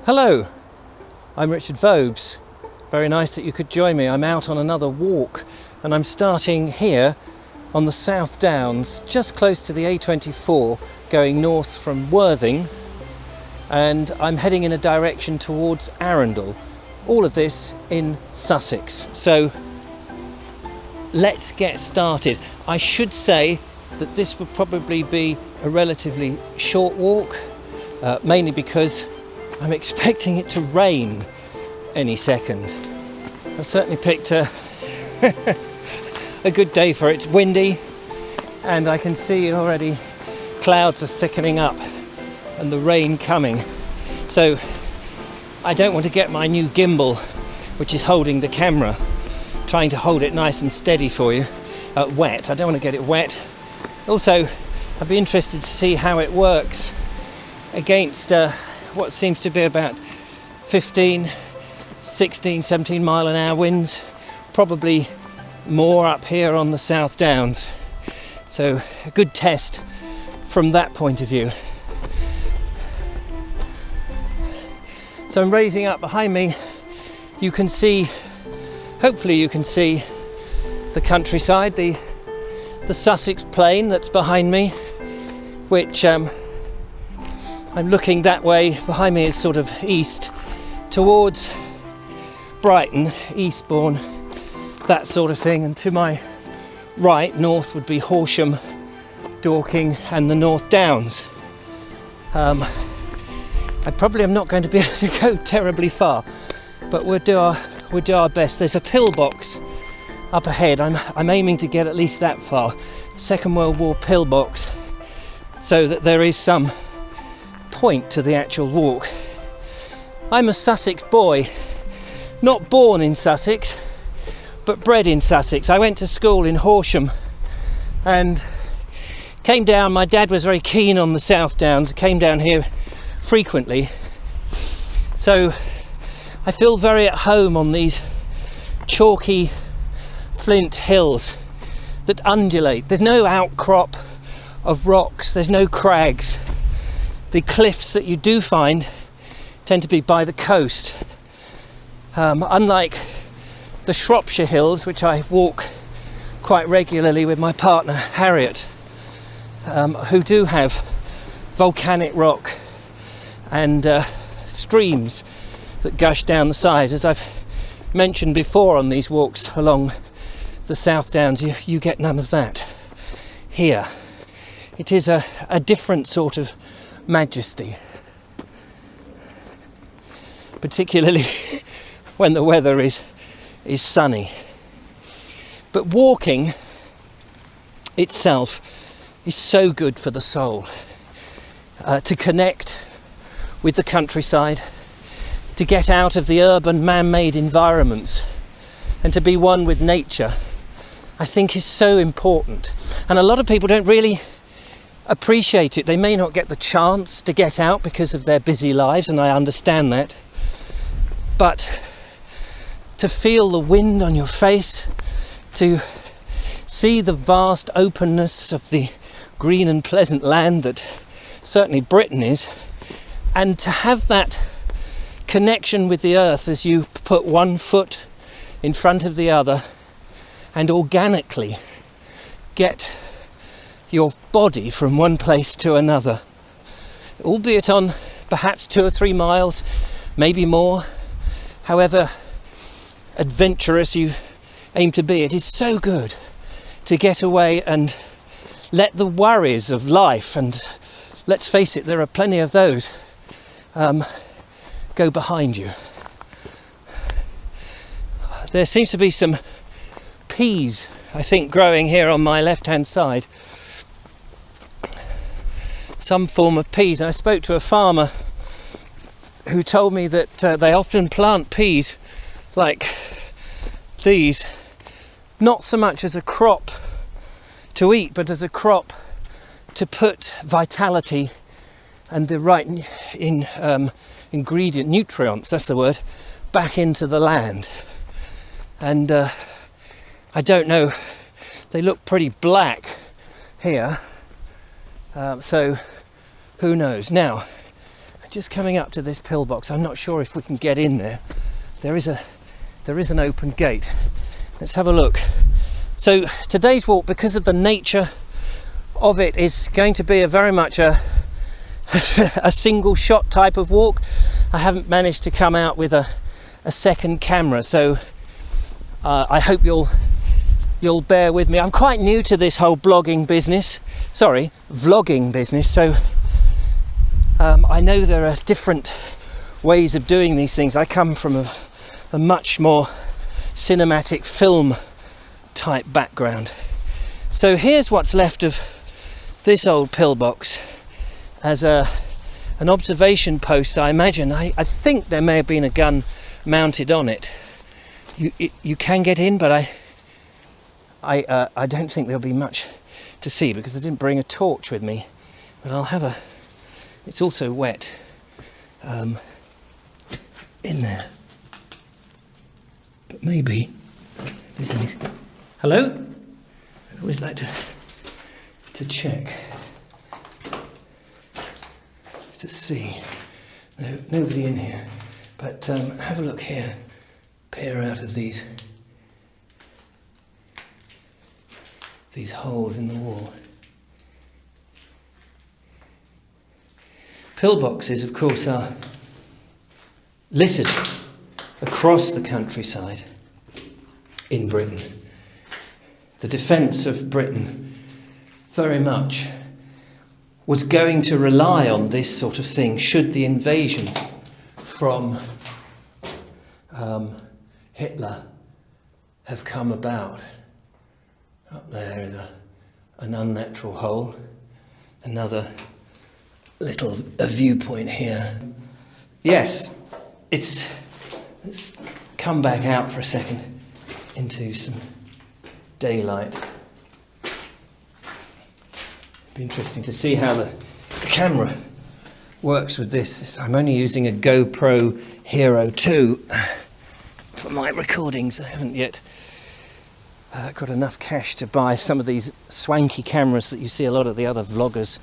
Hello, I'm Richard Vobes. Very nice that you could join me. I'm out on another walk and I'm starting here on the Southdowns, just close to the A24, going north from Worthing, and I'm heading in a direction towards Arundel. All of this in Sussex. So let's get started. I should say that this would probably be a relatively short walk, mainly because I'm expecting it to rain any second. I've certainly picked a good day for it. It's windy and I can see already clouds are thickening up and the rain coming. So I don't want to get my new gimbal, which is holding the camera, trying to hold it nice and steady for you, wet. I don't want to get it wet. Also, I'd be interested to see how it works against what seems to be about 15, 16, 17 mile an hour winds, probably more up here on the Southdowns. So a good test from that point of view. So I'm raising up behind me. You can see, hopefully you can see the countryside, the Sussex plain that's behind me, which I'm looking that way. Behind me is sort of east towards Brighton, Eastbourne, that sort of thing, and to my right, north, would be Horsham, Dorking and the North Downs. I probably am not going to be able to go terribly far, but we'll do our best. There's a pillbox up ahead. I'm aiming to get at least that far. Second World War pillbox, so that there is some point to the actual walk. I'm a Sussex boy, not born in Sussex, but bred in Sussex. I went to school in Horsham and came down. My dad was very keen on the Southdowns, came down here frequently. So I feel very at home on these chalky flint hills that undulate. There's no outcrop of rocks, there's no crags. The cliffs that you do find tend to be by the coast. Unlike the Shropshire Hills, which I walk quite regularly with my partner Harriet, who do have volcanic rock and streams that gush down the sides. As I've mentioned before on these walks along the Southdowns, you get none of that here. It is a different sort of majesty, particularly when the weather is sunny. But walking itself is so good for the soul, to connect with the countryside, to get out of the urban man-made environments and to be one with nature, I think is so important. And a lot of people don't really appreciate it. They may not get the chance to get out because of their busy lives, and I understand that. But to feel the wind on your face, to see the vast openness of the green and pleasant land that certainly Britain is, and to have that connection with the earth as you put one foot in front of the other and organically get your body from one place to another, albeit on perhaps 2 or 3 miles, maybe more, however adventurous you aim to be. It is so good to get away and let the worries of life, and let's face it, there are plenty of those, go behind you. There seems to be some peas, I think, growing here on my left hand side. Some form of peas. And I spoke to a farmer who told me that they often plant peas like these, not so much as a crop to eat, but as a crop to put vitality and the right ingredient, nutrients, that's the word, back into the land. And I don't know, they look pretty black here, so who knows. Now, just coming up to this pillbox. I'm not sure if we can get in there. There is an open gate. Let's have a look. So today's walk, because of the nature of it, is going to be very much a single shot type of walk. I haven't managed to come out with a second camera, so I hope you'll bear with me. I'm quite new to this whole vlogging business, so I know there are different ways of doing these things. I come from a much more cinematic film type background. So here's what's left of this old pillbox as an observation post. I imagine, I think there may have been a gun mounted on it. You can get in, but I don't think there'll be much to see because I didn't bring a torch with me. But I'll have it's also wet in there. But maybe there's anything. Hello? I always like to check to see. No, nobody in here. But have a look here. Peer out of these holes in the wall. Pillboxes, of course, are littered across the countryside in Britain. The defence of Britain very much was going to rely on this sort of thing should the invasion from Hitler have come about. Up there is an unnatural hole, another little viewpoint here. Yes, let's come back out for a second into some daylight. It'd be interesting to see how the camera works with this. I'm only using a GoPro Hero 2 for my recordings. I haven't yet got enough cash to buy some of these swanky cameras that you see a lot of the other vloggers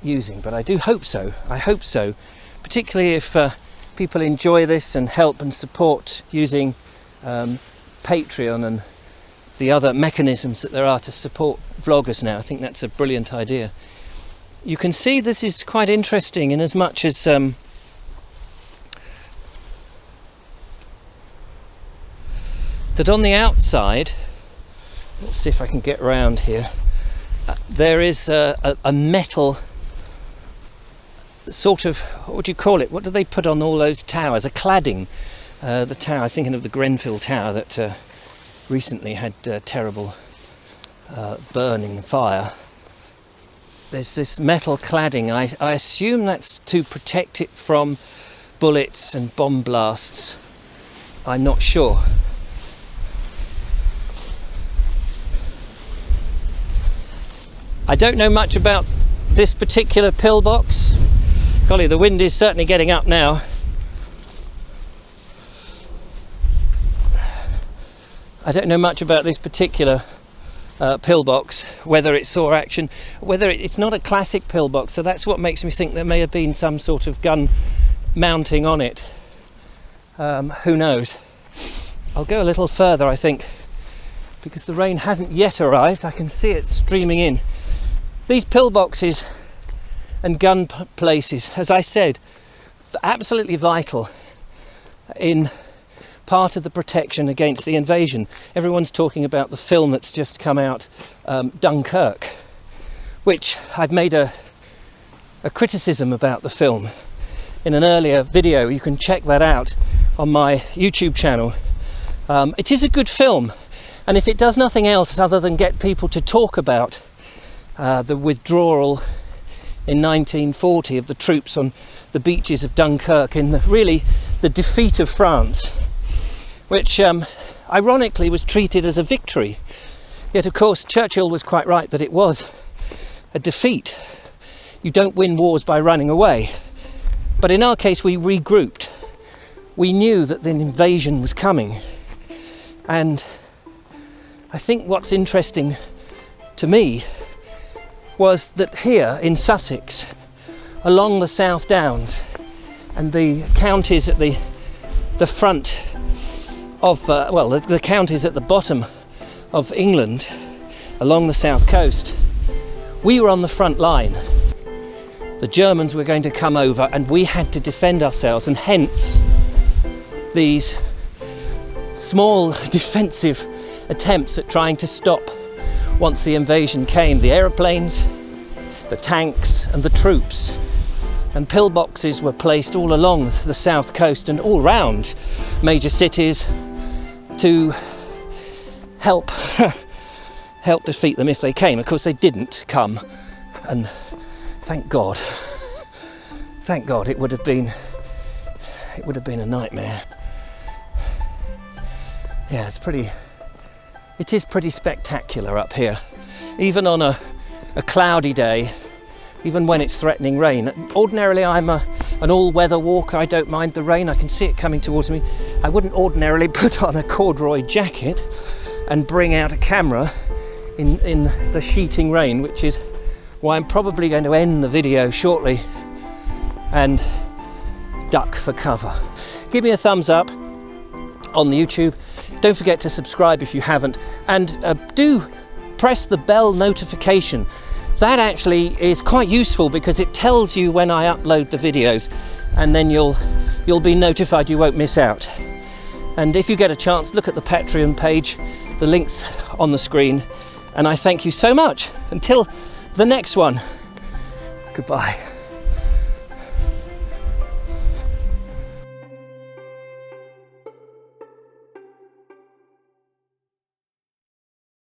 using, but I do hope so. I hope so, particularly if people enjoy this and help and support using Patreon and the other mechanisms that there are to support vloggers now. I think that's a brilliant idea. You can see this is quite interesting in as much as that on the outside, let's see if I can get round here, there is a metal sort of, what do you call it? What do they put on all those towers? A cladding. The tower, I was thinking of the Grenfell Tower that recently had terrible burning fire. There's this metal cladding. I assume that's to protect it from bullets and bomb blasts. I'm not sure. I don't know much about this particular pillbox. Golly, the wind is certainly getting up now. I don't know much about this particular pillbox, whether it saw action, whether it's not a classic pillbox, so that's what makes me think there may have been some sort of gun mounting on it. Who knows? I'll go a little further, I think, because the rain hasn't yet arrived. I can see it streaming in. These pillboxes and gun places, as I said, absolutely vital in part of the protection against the invasion. Everyone's talking about the film that's just come out, Dunkirk, which I've made a criticism about the film in an earlier video. You can check that out on my YouTube channel. It is a good film, and if it does nothing else other than get people to talk about the withdrawal in 1940 of the troops on the beaches of Dunkirk in the defeat of France, which ironically was treated as a victory. Yet of course Churchill was quite right that it was a defeat. You don't win wars by running away. But in our case we regrouped. We knew that the invasion was coming. And I think what's interesting to me was that here in Sussex, along the Southdowns, and the counties at the front of, the counties at the bottom of England along the south coast. We were on the front line. The Germans were going to come over and we had to defend ourselves, and hence these small defensive attempts at trying to stop once the invasion came. The aeroplanes, the tanks and the troops. And pillboxes were placed all along the south coast and all round major cities to help defeat them if they came. Of course they didn't come, and thank God. Thank God. It would have been a nightmare. Yeah, it is pretty spectacular up here. Even on a cloudy day, even when it's threatening rain. Ordinarily I'm an all-weather walker. I don't mind the rain. I can see it coming towards me. I wouldn't ordinarily put on a corduroy jacket and bring out a camera in the sheeting rain, which is why I'm probably going to end the video shortly and duck for cover. Give me a thumbs up on the YouTube. Don't forget to subscribe if you haven't, and do press the bell notification. That actually is quite useful because it tells you when I upload the videos, and then you'll be notified, you won't miss out. And if you get a chance, look at the Patreon page, the link's on the screen, and I thank you so much. Until the next one, goodbye.